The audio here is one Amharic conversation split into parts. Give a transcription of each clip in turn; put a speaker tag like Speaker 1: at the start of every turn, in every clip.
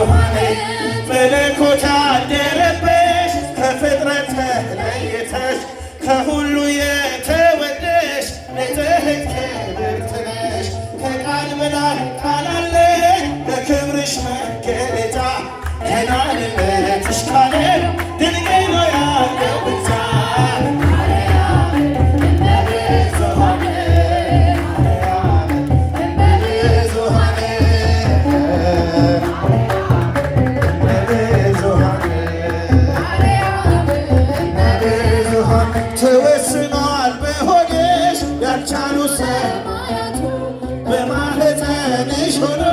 Speaker 1: ብዙኃን መለኮት ያደረብሽ ከፍጥረት ተለይተሽ ከሁሉ የተወደሽ ንጽሕት ክብርት ነሽ። ከቃል በላይ ቃል አለሽ በክብርሽ መገለጫ ገናንነትሽ ካለም ድንቅ ነው ያለው ብቻ ተወስኗል በሆድሽ ያልቻሉ ሰማያቱ በማኅፀንሽ ሆኖ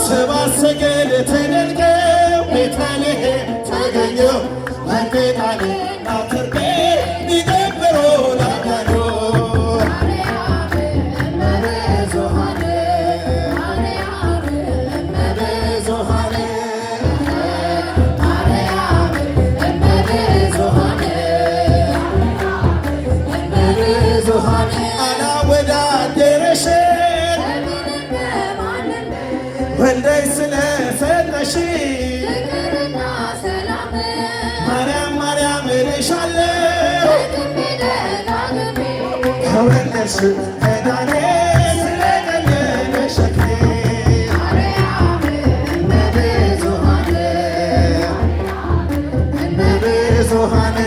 Speaker 1: ሰብአ ሰገል ተደንቀው ቤተልሔም ተገኘው መንገጣንና ከርቤ ሊገብሩ ላዳኑ ወልደሽ ስለሰጠሽ ማርያም ማርያም እልሻለሁ ከወለድሽ መዳኔ ስለቀለለ ሸክሜ እመብዙኃን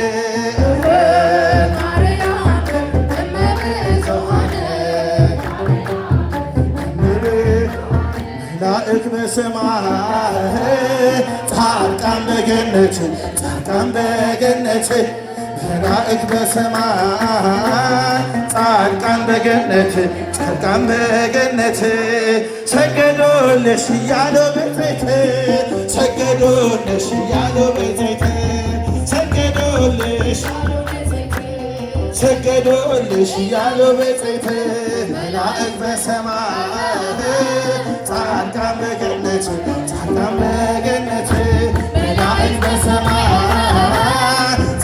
Speaker 1: መላእክት በሰማይ ጻድቃን በገነት ጻድቃን በገነት መላእክት በሰማይ ጻድቃን በገነት ጻድቃን በገነት ሰገዶልሽ እያሉ በዘይት ሰገዶልሽ እያሉ በዘይት ሰገዶልሽ ሰገዶልሽ እያሉ በዘይት መላእክት በሰማይ ጻድቃን በገነት ጻድቃን በገነት መላእክት በሰማይ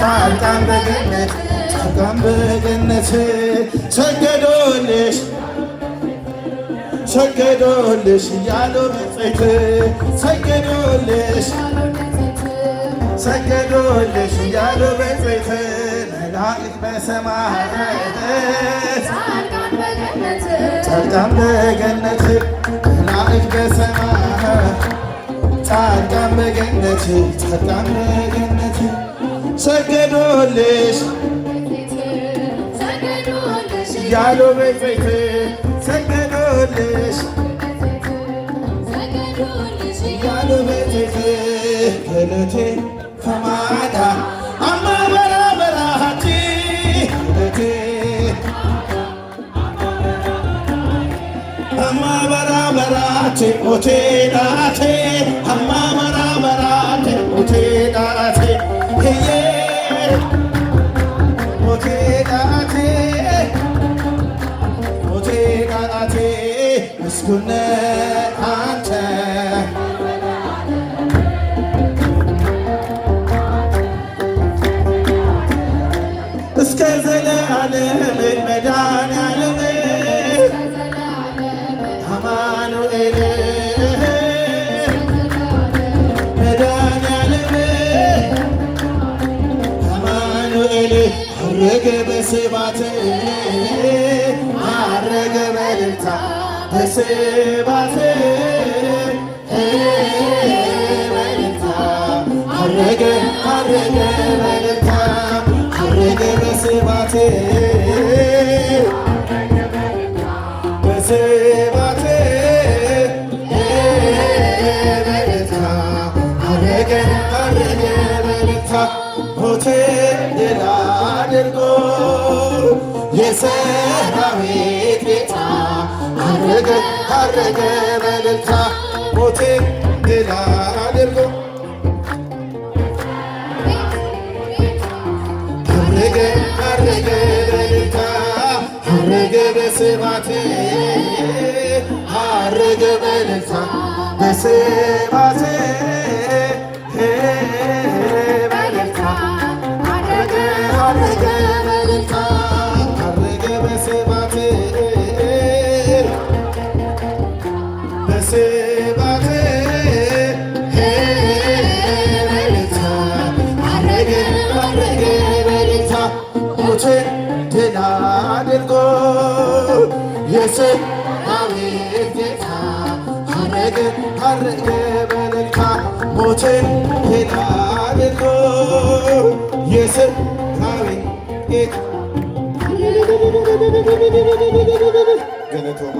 Speaker 1: ጻድቃን በገነት ጻድቃን በገነት ሰገዶልሽ ሰገዶልሽ እያሉ በዘይት ሰገዶልሽ ሰገዶልሽ እያሉ በዘይት መላእክት በሰማይ ጻድቃን በገነት መላእክት በሰማይ ጻድቃን በገነት ጻድቃን በገነት ሰገዶልሽ እያሉ በዘይት ሰገዶልሽ እያሉ በዘይት ገለቴ ከማዳ አማ በራበራቲ ገለቴ አማ በራበራቲ ሞቴ ዳቴ አማ በራበራቲ ሞቴ ዳቴ ህዬ ሞቴ ዳቴ ሞቴ ዳቴ ምስጉን አንተ እስከ ዘለዓለም መድኃኔዓለም አማኑኤል መድኃኔዓለም አማኑኤል ዐረገ በስብሐት ዐረገ በእልልታ በስብሐት በእልልታ ዐረገ ዐረገ በእልልታ ዐረገ በስብሐት በስብሐት በእልልታ ዐረገ ዐረገ በእልልታ ሞትን ድል አድርጎ የሰራዊት ጌታ ዐረገ ዐረገ በእልልታ ሞትን ድል አድርጎ ዐረገ ዐረገ በእልልታ ዐረገ በስብሐት ዐረገ በእልልታ በስብሐት በእልልታ ዐረገ ዐረገ በእልልታ ዐረገ በስብሐት በስብሐት በእልልታ አረገ አረገ በእልልታ ሞትን ድል አድርጎ የሰራዊት ጌታ አረገ አረገ በእልልታ ሞትን ድል አድርጎ የሰራዊት ጌታ ገለቶማ